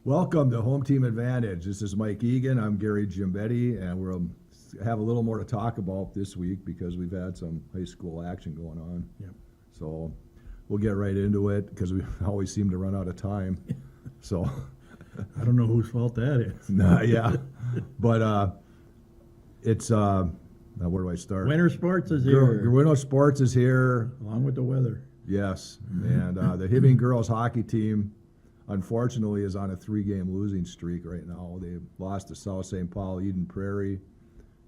Welcome to Home Team Advantage. This is Mike Egan. I'm Gary Gimbetti, and we'll have a little more to talk about this week because we've had some high school action going on. Yep. So we'll get right into it because we always seem to run out of time. So, I don't know whose fault that is. nah, yeah. But it's, now where do I start? Winter sports is here, Winter Sports is here. along with the weather. Yes. And the Hibbing girls hockey team, unfortunately, is on a 3-game losing streak right now. They lost to South St. Paul, Eden Prairie,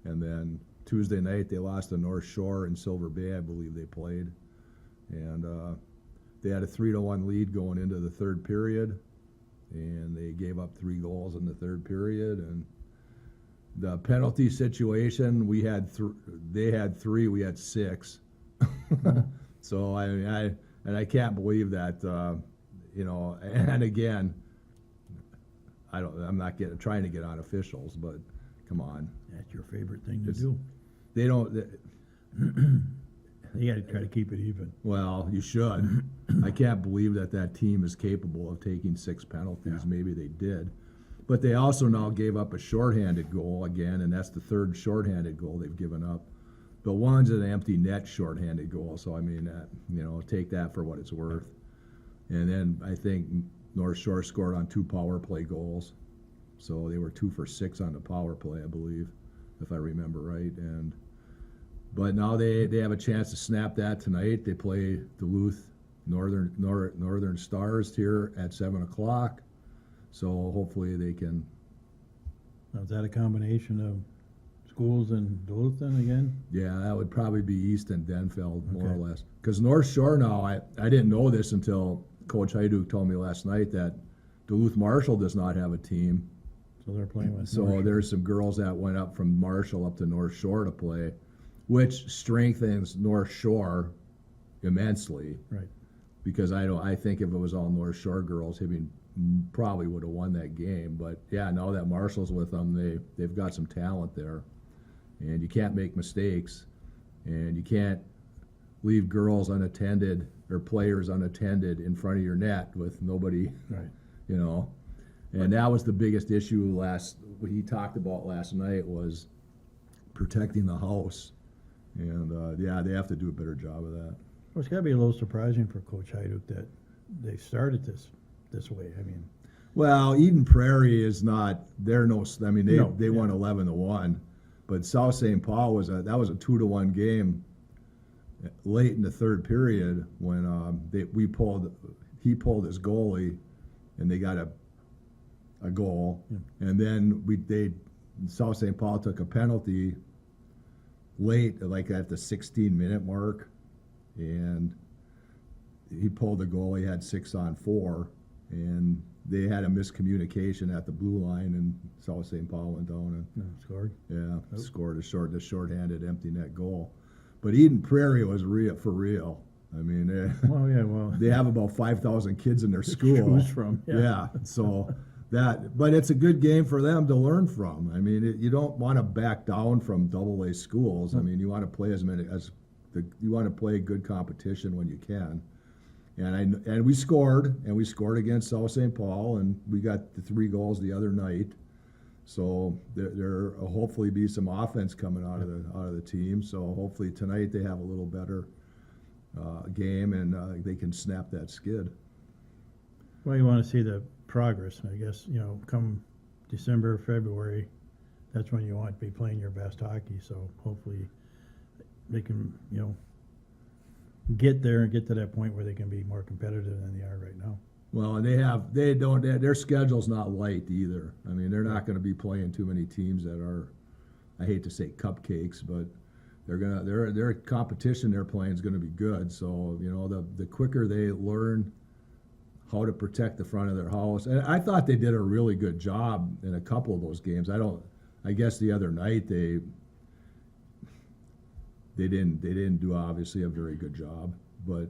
and then Tuesday night they lost to North Shore in Silver Bay, I believe they played. And they had a 3-1 lead going into the third period, and they gave up 3 goals in the third period. And the penalty situation, they had 3, we had 6. So I can't believe that. And again, I'm not trying to get on officials, but come on. That's your favorite thing to do. They don't. You got to try to keep it even. Well, you should. I can't believe that team is capable of taking 6 penalties. Yeah. Maybe they did. But they also now gave up a shorthanded goal again, and that's the 3rd shorthanded goal they've given up. But one's an empty net shorthanded goal, so I mean, take that for what it's worth. And then I think North Shore scored on 2 power play goals. So they were 2 for 6 on the power play, I believe, if I remember right. But now they have a chance to snap that tonight. They play Duluth Northern Stars here at 7 o'clock. So hopefully they can. Now, is that a combination of schools in Duluth then again? Yeah, that would probably be East and Denfeld, more or Okay. less. Because North Shore now, I didn't know this until Coach Hajduk told me last night that Duluth Marshall does not have a team. So they're playing with So North. there's some girls that went up from Marshall up to North Shore to play, which strengthens North Shore immensely. Right. Because I think if it was all North Shore girls, Hibbing probably would have won that game. But yeah, now that Marshall's with them, they've got some talent there, and you can't make mistakes, and you can't leave girls unattended or players unattended in front of your net with nobody, Right. And that was the biggest issue what he talked about last night was protecting the house. And yeah, they have to do a better job of that. Well, it's got to be a little surprising for Coach Hajduk that they started this way. I mean, Well, Eden Prairie is not. They're no. I mean, they won yeah. 11-1, but South St. Paul was a 2-1 game late in the third period when he pulled his goalie, and they got a goal, Yeah. and then South St. Paul took a penalty late, like at the 16-minute mark, and he pulled the goal. He had 6-on-4, and they had a miscommunication at the blue line, and South St. Paul went down and scored. scored the shorthanded empty net goal. But Eden Prairie was for real. I mean, they have about 5,000 kids in their school. Choose from. Yeah. So but it's a good game for them to learn from. I mean, you don't want to back down from AA schools. I mean, you want to play you want to play good competition when you can. And we scored against South St. Paul, and we got the 3 goals the other night. So there will hopefully be some offense coming out of the team. So hopefully tonight they have a little better game, and they can snap that skid. Well, you want to see the progress. I guess, come December, February, that's when you want to be playing your best hockey. So hopefully they can, get there and get to that point where they can be more competitive than they are right now. Well, and their schedule's not light either. I mean, they're not going to be playing too many teams that are, I hate to say cupcakes, but their competition they're playing is going to be good. So, the quicker they learn how to protect the front of their house. And I thought they did a really good job in a couple of those games. I guess the other night they didn't do obviously a very good job, but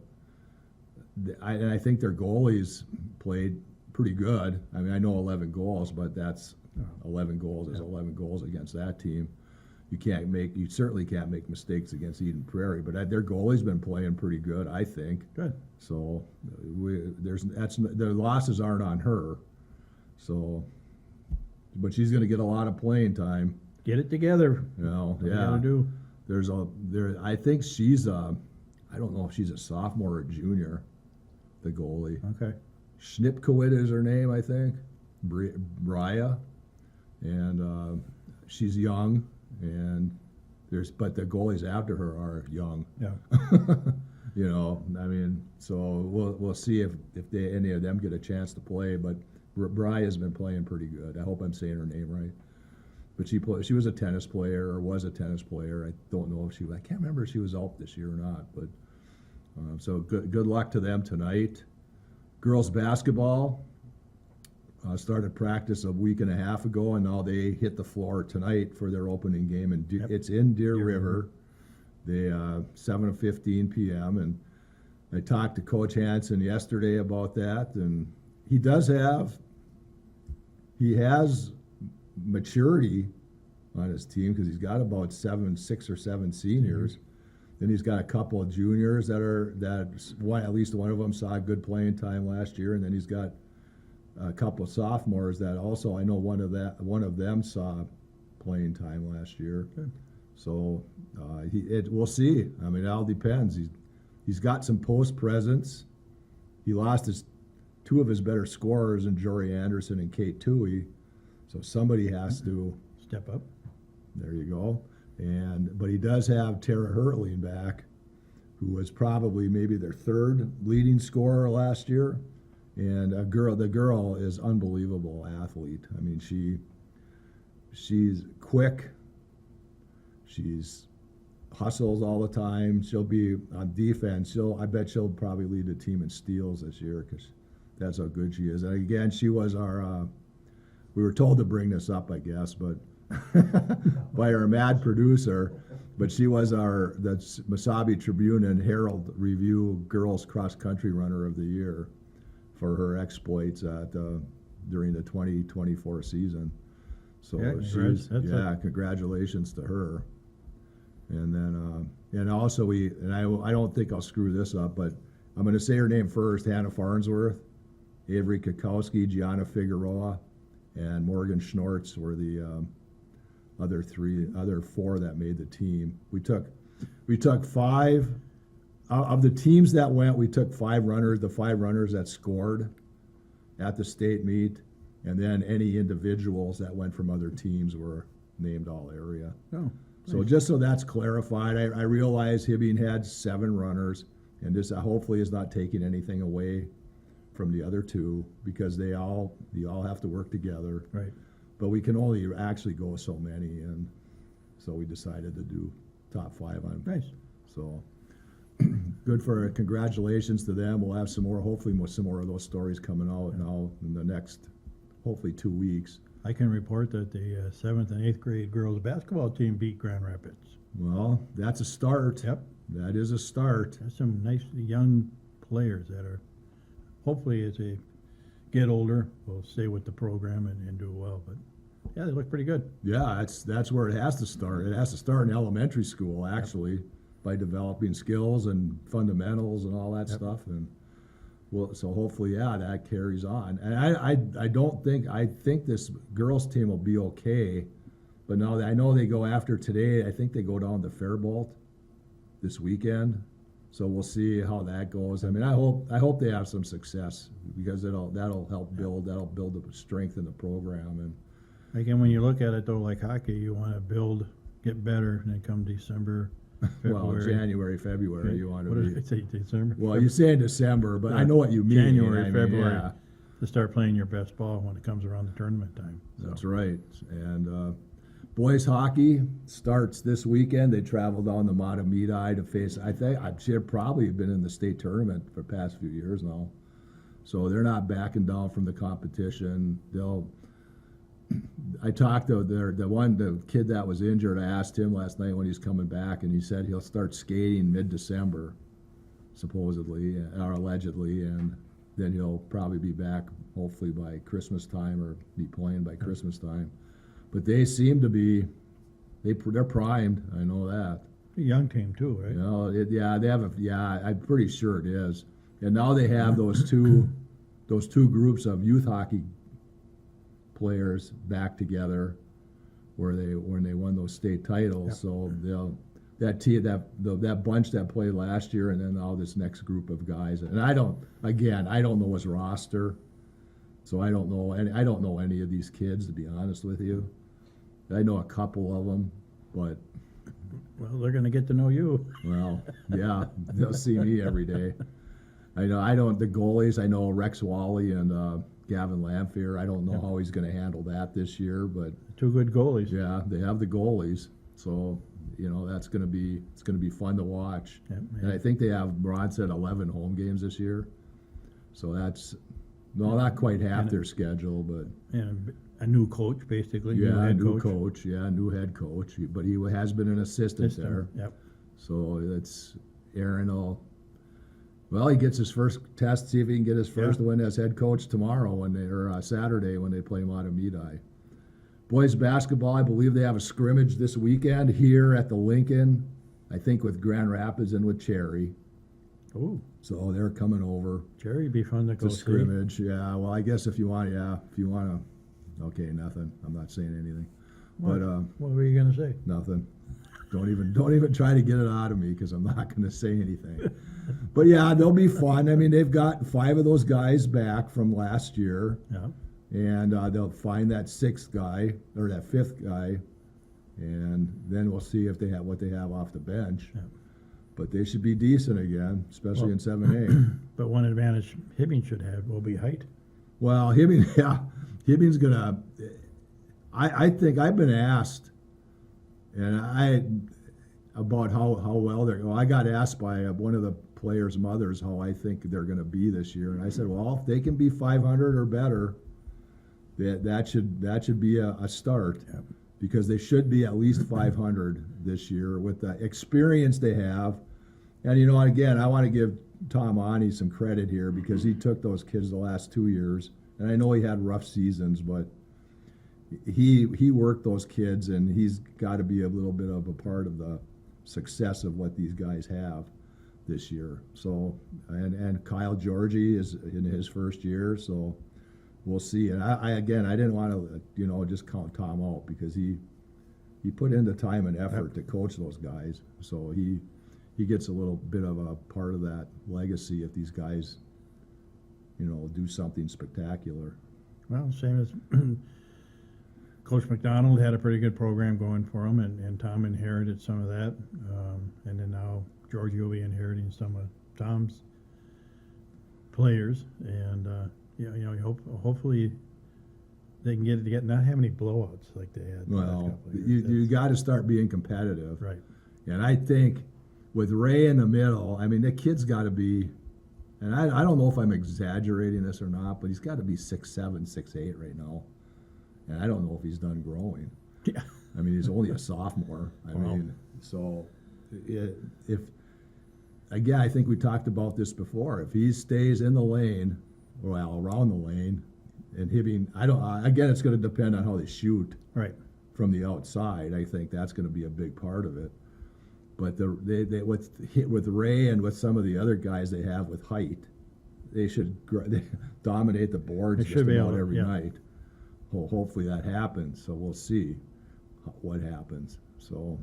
I think their goalies played pretty good. I mean, I know 11 goals, but that's 11 goals is 11 goals against that team. You certainly can't make mistakes against Eden Prairie, but their goalie's been playing pretty good, I think. Good. So their losses aren't on her. So, but she's going to get a lot of playing time. Get it together. You know, What you yeah. gotta do. I think she's I don't know if she's a sophomore or junior, the goalie. Okay. Schnipkowit is her name, I think. Brya, and she's young, but the goalies after her are young. Yeah. You know, I mean, so we'll see if any of them get a chance to play. But Brya's been playing pretty good. I hope I'm saying her name right. But she was a tennis player, or was a tennis player. I don't know if I can't remember if she was out this year or not. But so good luck to them tonight. Girls basketball started practice a week and a half ago, and now they hit the floor tonight for their opening game. And it's in Deer River. They 7:15 p.m. And I talked to Coach Hansen yesterday about that, and he has maturity on his team because he's got about 6 or 7 seniors. Then he's got a couple of juniors at least one of them saw good playing time last year, and then he's got a couple of sophomores that also I know one of them saw playing time last year. Good. So we'll see. I mean, it all depends. He's got some post presence. He lost two of his better scorers in Jory Anderson and Kate Toohey, so somebody has to step up. There you go. But he does have Tara Hertling back, who was probably maybe their third leading scorer last year. And the girl is unbelievable athlete. I mean, she's quick. She's hustles all the time. She'll be on defense. I bet she'll probably lead the team in steals this year because that's how good she is. And again, she was we were told to bring this up, I guess, but by our mad producer, but she was the Mesabi Tribune and Herald Review Girls Cross Country Runner of the Year for her exploits during the 2024 season. So congratulations to her. And then and also I don't think I'll screw this up, but I'm going to say her name first: Hannah Farnsworth, Avery Kukowski, Gianna Figueroa, and Morgan Schnortz were the other four that made the team. We took 5 of the teams that went. We took 5 runners, the 5 runners that scored at the state meet, and then any individuals that went from other teams were named all area. Oh, so nice. just so that's clarified, I realize Hibbing had 7 runners, and this hopefully is not taking anything away from the other 2 because you all have to work together. Right. But we can only actually go so many, and so we decided to do top 5 on. Nice. So congratulations to them. We'll have some more of those stories coming out now in the next, hopefully 2 weeks. I can report that the 7th and 8th grade girls basketball team beat Grand Rapids. Well, that's a start. Yep. That is a start. There's some nice young players that are, hopefully as they get older, will stay with the program and do well. But yeah, they look pretty good. Yeah, that's where it has to start. It has to start in elementary school, actually, by developing skills and fundamentals and all that stuff. And so hopefully, that carries on. And I think this girls team will be okay. But now I know they go after today. I think they go down to Faribault this weekend. So we'll see how that goes. I mean, I hope they have some success because that'll help build the strength in the program. And Again, when you look at it though, like hockey, you want to get better, and then come December, February. Well, January, February, you want to be. What did I say, December? Well, you say in December, but I know what you mean. January, I mean, February, yeah. to start playing your best ball when it comes around the tournament time. So. That's right. And boys hockey starts this weekend. They travel down to Matamidi to face. I should probably have been in the state tournament for the past few years now. So they're not backing down from the competition. I talked to the kid that was injured. I asked him last night when he's coming back, and he said he'll start skating mid-December, supposedly or allegedly, and then he'll probably be back hopefully by Christmas time or be playing by Christmas time. But they seem to be, they're primed. I know that. A young team too, right? They have I'm pretty sure it is. And now they have those two groups of youth hockey players back together when they won those state titles. Yep. So that bunch that played last year, and then now this next group of guys. And I don't know his roster, so I don't know any of these kids, to be honest with you. I know a couple of them, but Well, they're going to get to know you. well, yeah, they'll see me every day. I don't the goalies. I know Rex Wally and Gavin Lamphere. I don't know how he's going to handle that this year, but 2 good goalies. yeah, they have the goalies, so it's going to be fun to watch. Yep, And I think they have, Ron said, 11 home games this year, so that's not quite half their schedule, but And a new coach, basically. yeah, new new coach, new head coach, but he has been an assistant there. Yep. So that's Aaron he gets his first test, see if he can get his first win as head coach tomorrow Saturday when they play Matamidi. Boys basketball, I believe they have a scrimmage this weekend here at the Lincoln, I think with Grand Rapids and with Cherry. Oh, So they're coming over Jerry, be fun to go to see. scrimmage. Yeah, well, I guess if you want to, okay, nothing. I'm not saying anything. What? But What were you going to say? nothing. Don't even try to get it out of me because I'm not going to say anything. But yeah, they'll be fun. I mean, they've got 5 of those guys back from last year, Yeah. and they'll find that 6th guy or that 5th guy, and then we'll see if they have what they have off the bench. Yeah. But they should be decent again, especially Well- in 7A. But one advantage Hibbing should have will be height. Well, Hibbing's gonna. I think I've been asked, and about how well they're. Well, I got asked by one of the players' mothers how I think they're going to be this year, and I said, well, if they can be 500 or better, that should be a start, because they should be at least 500 this year with the experience they have. And again, I want to give Tom Ani some credit here because he took those kids the last 2 years, and I know he had rough seasons, but he worked those kids, and he's got to be a little bit of a part of the success of what these guys have this year. So, and Kyle Georgie is in his first year, so we'll see. And I didn't want to just count Tom out because he put in the time and effort to coach those guys, so he gets a little bit of a part of that legacy if these guys do something spectacular. Well, same as Coach McDonald had a pretty good program going for him, and Tom inherited some of that. And then now Georgie will be inheriting some of Tom's players. And, hopefully they can get not have any blowouts like they had. the last Well, couple of years. you got to start being competitive. Right. And I think with Ray in the middle, I mean, the kid's got to be, and I don't know if I'm exaggerating this or not, but he's got to be 6'7", 6'8" right now. And I don't know if he's done growing. Yeah. I mean, he's only a sophomore. I Wow. mean, so if again, I think we talked about this before. If he stays in the lane, around the lane, and Hibbing, again, it's going to depend on how they shoot Right. from the outside. I think that's going to be a big part of it. But with Ray and with some of the other guys they have with height, they should they dominate the boards They just should be about able to, every yeah. night. Well, hopefully that happens. So we'll see what happens. So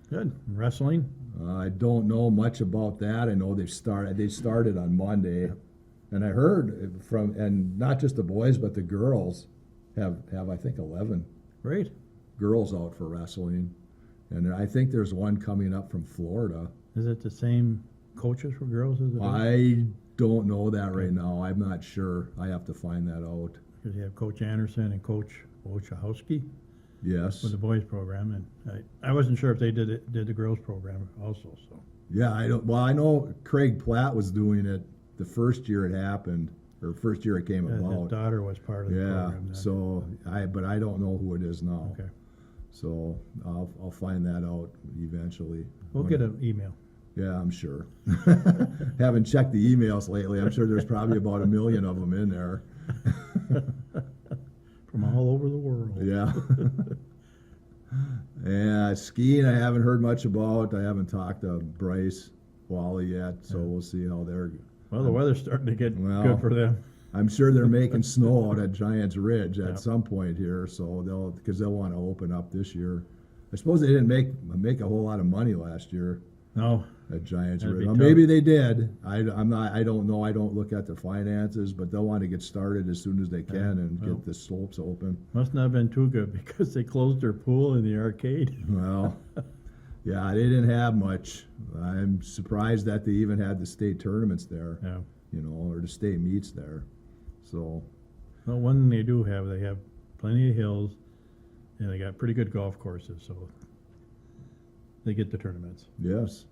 Good. Wrestling? I don't know much about that. I know they started on Monday, and I heard and not just the boys but the girls have I think 11 Great. girls out for wrestling. And I think there's one coming up from Florida. Is it the same coaches for girls as it is? I don't know that right now. I'm not sure. I have to find that out. Because you have Coach Anderson and Coach Wojciechowski Yes. for the boys program, and I wasn't sure if they did the girls program also. So Yeah, I know Craig Platt was doing it the first year it happened, or first year it came his about. daughter was part of the Yeah. program. Then. So but I don't know who it is now. Okay, So I'll find that out eventually. we'll get an email. Yeah, I'm sure. Haven't checked the emails lately. I'm sure there's probably about 1 million of them in there. From all over the world. Yeah. Yeah, skiing I haven't heard much about. I haven't talked to Bryce Wally yet, so we'll see how they're. Well, the weather's starting to get Well, good for them. I'm sure they're making snow out at Giants Ridge Yeah. at some point here, so because they'll want to open up this year. I suppose they didn't make a whole lot of money last year No, at Giants That'd Ridge. be Well, tough. maybe they did. I'm not. I don't know. I don't look at the finances, but they'll want to get started as soon as they can and well. get the slopes open. must not have been too good because they closed their pool in the arcade. Well, yeah, they didn't have much. I'm surprised that they even had the state tournaments there, Yeah. or the state meets there. So, Well, one thing they do have, they have plenty of hills, and they got pretty good golf courses, so they get the tournaments. yes.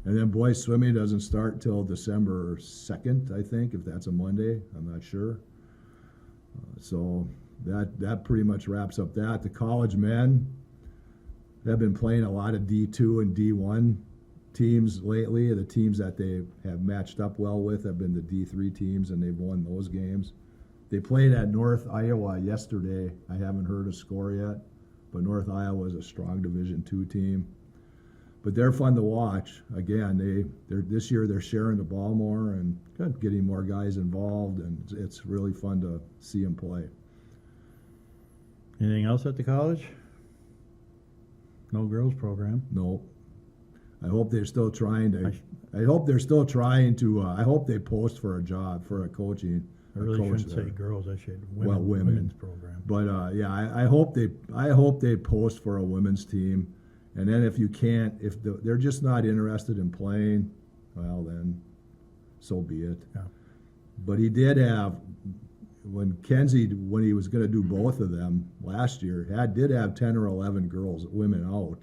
And then boys swimming doesn't start till December 2nd, I think, if that's a Monday. I'm not sure. So that pretty much wraps up that. The college men have been playing a lot of D2 and D1 teams lately. The teams that they have matched up well with have been the D3 teams, and they've won those games. They played at North Iowa yesterday. I haven't heard a score yet, but North Iowa is a strong Division II team. But they're fun to watch. Again, they're this year they're sharing the ball more and Good. getting more guys involved, and it's really fun to see them play. Anything else at the college? No girls program. No, I hope they're still trying to. I hope they're still trying to. I hope they post for a job for a coaching. I a really coach shouldn't there. say girls, I should Well, women. women's program. But yeah, I hope they post for a women's team, and then if you can't, they're just not interested in playing, well then, so be it. Yeah. But he did have when he was going to do both of them last year, did have 10 or 11 women out,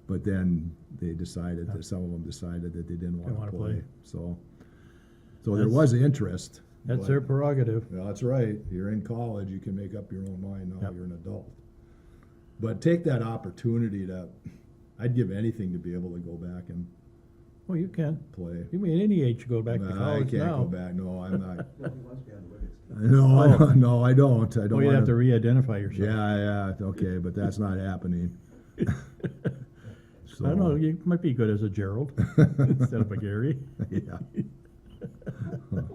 but then they decided that some of them decided that they didn't want to wanna play. play. So there That's- was interest. That's but- their prerogative. Well, that's right. You're in college. You can make up your own mind now. Yep. You're an adult. But take that opportunity I'd give anything to be able to go back and Well, you can. play. You mean any age to go back to I college can't now. go back. No, I'm not. No, he wants to be on the Wiggins team. No, I don't. No, I don't. I don't Well, you want have to re-identify yourself. Yeah, okay, but that's not happening. So, I don't know, you might be good as a Gerald instead of a Gary. Yeah.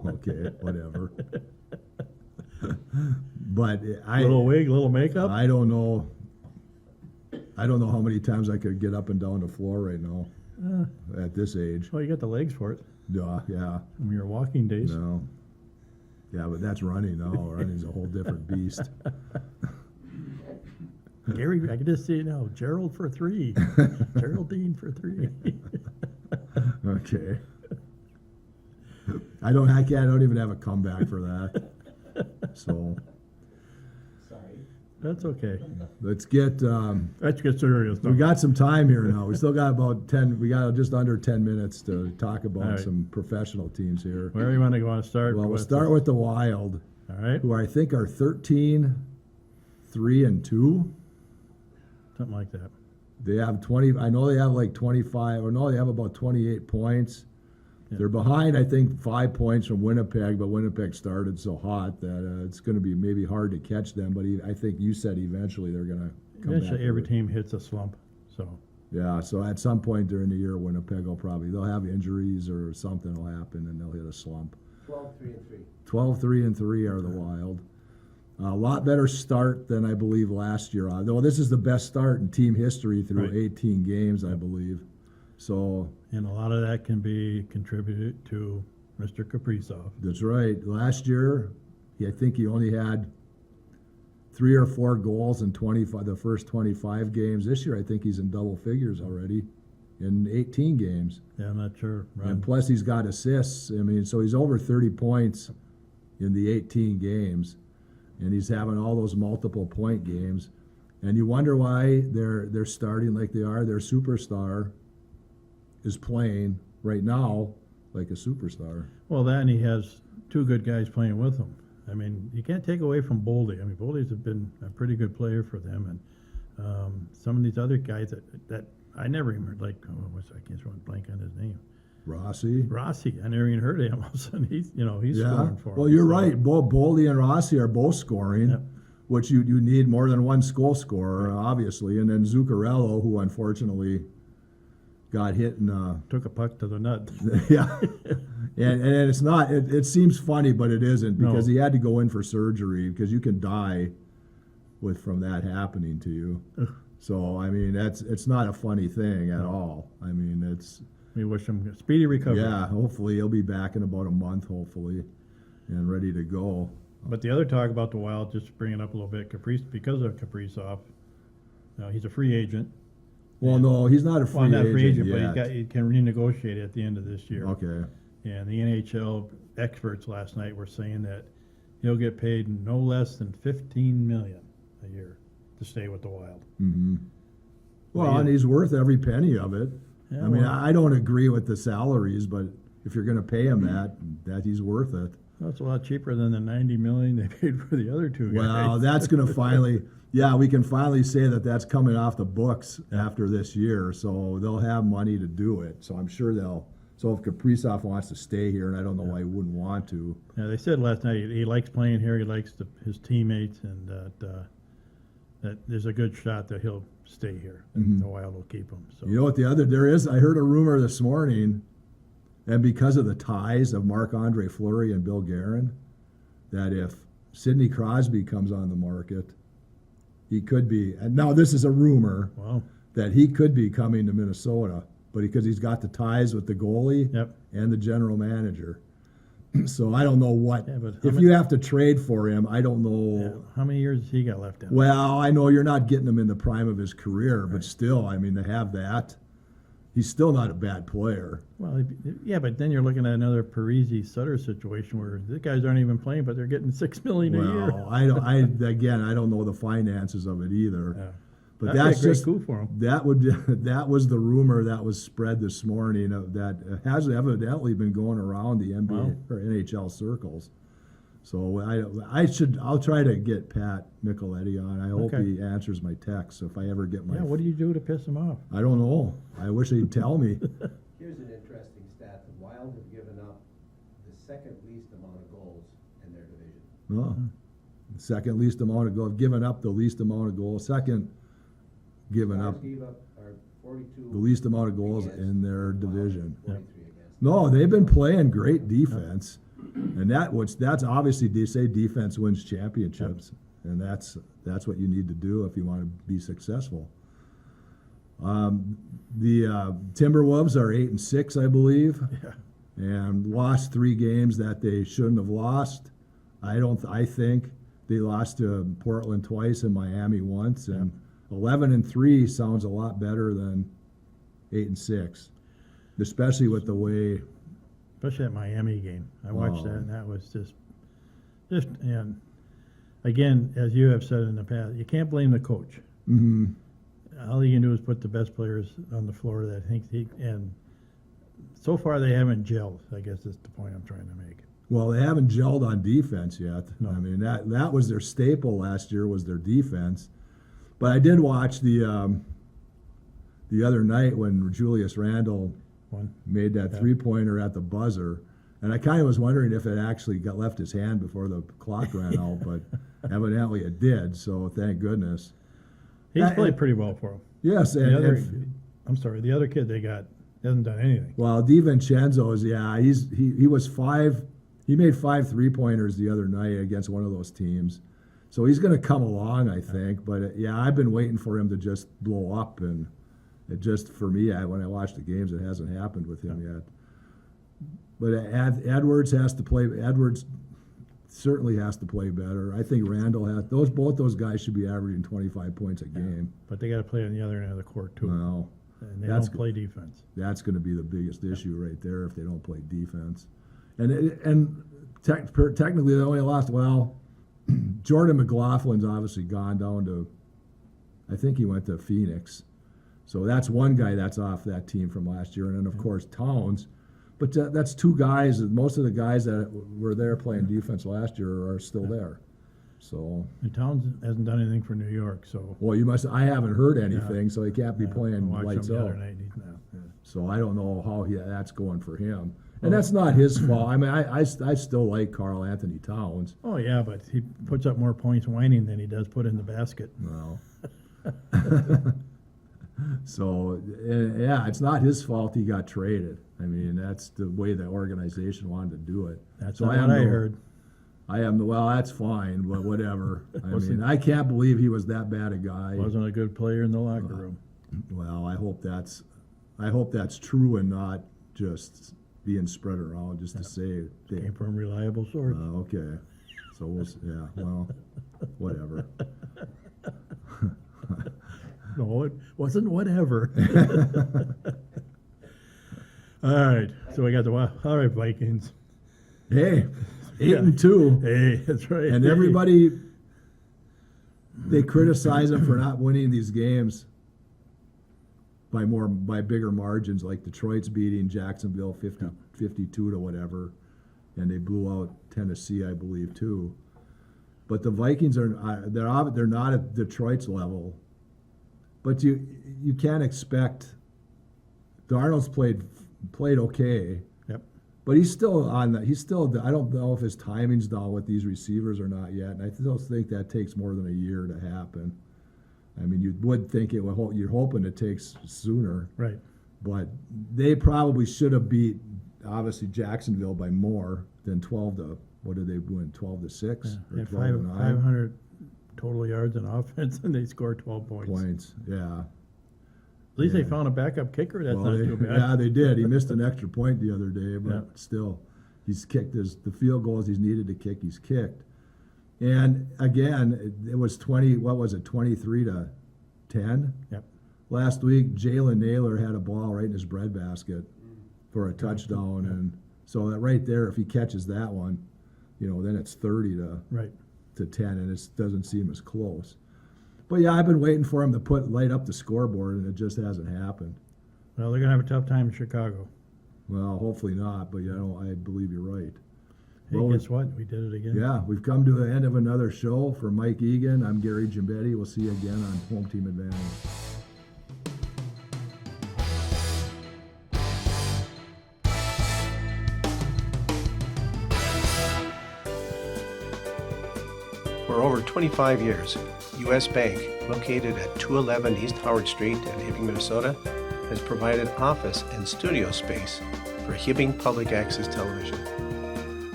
Okay, whatever. But Little wig, little makeup. I don't know. I don't know how many times I could get up and down the floor right now at this age. Well, you got the legs for it Yeah, from your walking days. no. Yeah, but that's running now. Running's a whole different beast. Gary, I can just see it now. Gerald for 3. Geraldine for 3. Okay. I don't even have a comeback for that. So Sorry. That's okay. let's get, Let's get serious. we got some time here now. We still got we got just under 10 minutes to talk about All right. some professional teams here. Where do you want to go and start? Well, we'll start with the Wild, All right, who I think are 13, 3-2. something like that. They have 20, I know they have like 25, or no, they have about 28 points. Yeah. They're behind, I think, 5 points from Winnipeg, but Winnipeg started so hot that it's going to be maybe hard to catch them. But I think you said eventually they're going to come back. Eventually, every team hits a slump. So Yeah, so at some point during the year, Winnipeg will they'll have injuries or something will happen and they'll hit a slump. 12-3-3. 12-3-3 are the Wild. A lot better start than I believe last year. Though this is the best start in team history through Right. 18 games, I believe. So and a lot of that can be contributed to Mr. Kaprizov. that's right. Last year, I think he only had 3 or 4 goals in the first 25 games. This year, I think he's in double figures already in 18 games. Yeah, I'm not sure. And Ron. plus, he's got assists. I mean, so he's over 30 points in the 18 games, and he's having all those multiple point games. And you wonder why they're starting like they are. Their superstar is playing right now like a superstar. Well, then he has 2 good guys playing with him. I mean, you can't take away from Boldy. I mean, Boldy's been a pretty good player for them, and some of these other guys that I never even heard, like I can't blank on his name. Rossi. Rossi, I never even heard of him. All of a sudden, he's Yeah. scoring for him. Well, you're So, right. Both Boldy and Rossi are both scoring, Yep. which you need more than one goal scorer, obviously. And then Zuccarello, who unfortunately got hit in Took a puck to the nuts. yeah, and it's not. It seems funny, but it isn't because No. he had to go in for surgery because you can die from that happening to you. Ugh. So I mean, it's not a funny thing at all. I mean, it's We wish him a speedy recovery. yeah. Hopefully, he'll be back in about a month, hopefully, and ready to go. But the other talk about the Wild, just to bring it up a little bit, because of Kaprizov, he's a free agent. Well, no, he's not a Well, not a free agent, yet. but he can renegotiate at the end of this year. Okay. And the NHL experts last night were saying that he'll get paid no less than $15 million a year to stay with the Wild. Mm-hmm. Well, Yeah. and he's worth every penny of it. Yeah, I mean, well- I don't agree with the salaries, but if you're going to pay him that he's worth it. That's a lot cheaper than the $90 million they paid for the other two guys. Well, that's going to finally, yeah, we can finally say that that's coming off the books after this year, so they'll have money to do it. So I'm sure they'll. So if Kaprizov wants to stay here, and I don't know why he wouldn't want to. Yeah, they said last night he likes playing here. He likes his teammates, and that there's a good shot that he'll stay here. And the Wild will keep him. So You know what there is? I heard a rumor this morning, and because of the ties of Marc-Andre Fleury and Bill Guerin, that if Sidney Crosby comes on the market, he could be. And now this is a rumor well, that he could be coming to Minnesota, but because he's got the ties with the goalie yep. and the general manager. So I don't know what. Yeah, but how If many- you have to trade for him, I don't know. Yeah. How many years has he got left in? Well, I know you're not getting him in the prime of his career, but still, I mean, to have that, he's still not a bad player. Well, yeah, but then you're looking at another Parisi Sutter situation where the guys aren't even playing, but they're getting $6 million a year. Well, I don't know the finances of it either. Yeah. But That'd be that's a great just coup for him. that was the rumor that was spread this morning that has evidently been going around the NBA Wow. or NHL circles. So I'll try to get Pat Micheletti on. I hope Okay. he answers my text if I ever get my. Yeah, what do you do to piss him off? I don't know. I wish he'd tell me. Here's an interesting stat. The Wild have given up the second least amount of goals in their division. Oh. Second least amount of goals, given up the least amount of goals. Second, given Stars up gave up 42. the least amount of goals against in their the Wild, division. 43 against. No, they've been playing great defense, and that's obviously they say defense wins championships, and that's what you need to do if you want to be successful. The Timberwolves are 8-6, I believe, Yeah. and lost 3 games that they shouldn't have lost. I think they lost to Portland twice and Miami once, and 11-3 sounds a lot better than 8-6, especially with the way. Especially that Miami game. I watched Oh. that, and that was just, and again, as you have said in the past, you can't blame the coach. Mm-hmm. All you can do is put the best players on the floor that think and so far they haven't gelled, I guess is the point I'm trying to make. Well, they haven't gelled on defense yet. No. I mean, that was their staple last year was their defense. But I did watch the other night when Julius Randle One. made that Yeah. 3-pointer at the buzzer, and I kind of was wondering if it actually got left his hand before the clock ran out, but evidently it did. So thank goodness. He's And- played pretty well for them. Yes, The and, other, I'm sorry, the other kid they got hasn't done anything. well, DiVincenzo's, yeah, he was 5. He made 5 3-pointers the other night against one of those teams. So he's going to come along, I think. But yeah, I've been waiting for him to just blow up, and it just for me, when I watch the games, it hasn't happened with him yet. But Edwards has to play. Edwards certainly has to play better. I think Randall has. Both those guys should be averaging 25 points a game. But they got to play on the other end of the court too, Well, and they that's don't play defense. that's going to be the biggest issue right there if they don't play defense. And technically, they only lost. Well, Jordan McLaughlin's obviously gone down to. I think he went to Phoenix, so that's one guy that's off that team from last year, and then of course Towns. But that's 2 guys. Most of the guys that were there playing defense last year are still there. So, And Towns hasn't done anything for New York, so well, you must. I haven't heard anything, so he can't be I playing watched lights him the out. other night. He's not. Yeah. So I don't know how that's going for him. And that's not his fault. I mean, I still like Karl Anthony Towns. Oh yeah, but he puts up more points whining than he does put in the basket. No. So, yeah, it's not his fault he got traded. I mean, that's the way the organization wanted to do it. That's So not am what I no- heard. well, that's fine, but whatever. I Wasn't- mean, I can't believe he was that bad a guy. Wasn't a good player in the locker room. Well, I hope that's true and not just being spread around just to say they, Came from reliable source. okay. So yeah, well, whatever. No, it wasn't whatever. All right, so we got the all right Vikings. Hey, 8 Yeah. and 2. Hey, that's right. And everybody, they criticize them for not winning these games by bigger margins, like Detroit's beating Jacksonville 52 to whatever, and they blew out Tennessee, I believe, too. But the Vikings they're not at Detroit's level. But you can't expect. Darnold's played okay. Yep. But he's still I don't know if his timing's down with these receivers or not yet, and I still think that takes more than a year to happen. I mean, you would think you're hoping it takes sooner, Right. but they probably should have beat, obviously, Jacksonville by more than 12 to, what did they win, 12 to 6? Yeah. Or Had 12 to 9 500 total yards in offense, and they scored 12 points. points, yeah. At least they Yeah. found a backup kicker. That's Well, not too bad. yeah, they did. He missed an extra point the other day, but Yeah. still, he's kicked the field goals he's needed to kick, he's kicked. And again, it was 23 to 10? Yep. Last week, Jalen Naylor had a ball right in his breadbasket for a touchdown, and so that right there, if he catches that one, then it's 30 Right. to 10, and it doesn't seem as close. But yeah, I've been waiting for him to light up the scoreboard, and it just hasn't happened. Well, they're gonna have a tough time in Chicago. Well, hopefully not, but I believe you're right. Hey, Well, guess what? We did it again. Yeah, we've come to the end of another show. For Mike Egan, I'm Gary Gimbetti. We'll see you again on Home Team Advantage. For over 25 years, U.S. Bank, located at 211 East Howard Street in Hibbing, Minnesota, has provided office and studio space for Hibbing Public Access Television.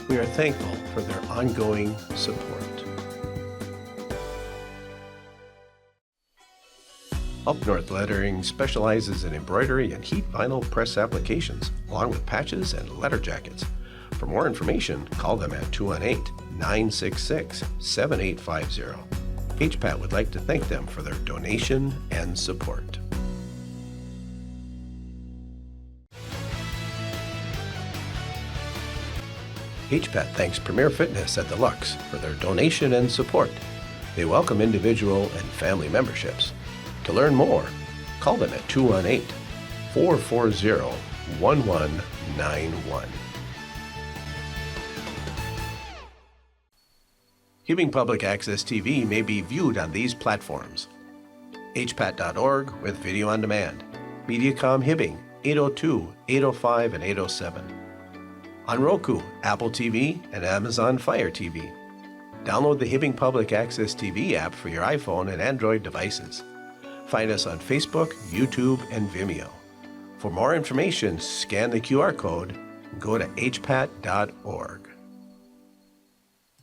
We are thankful for their ongoing support. Up North Lettering specializes in embroidery and heat vinyl press applications, along with patches and letter jackets. For more information, call them at 218-966-7850. HPAT would like to thank them for their donation and support. HPAT thanks Premier Fitness at the Lux for their donation and support. They welcome individual and family memberships. To learn more, call them at 218-440-1191. Hibbing Public Access TV may be viewed on these platforms: hpat.org with video on demand, Mediacom Hibbing 802, 805, and 807. On Roku, Apple TV, and Amazon Fire TV. Download the Hibbing Public Access TV app for your iPhone and Android devices. Find us on Facebook, YouTube, and Vimeo. For more information, scan the QR code and go to hpat.org.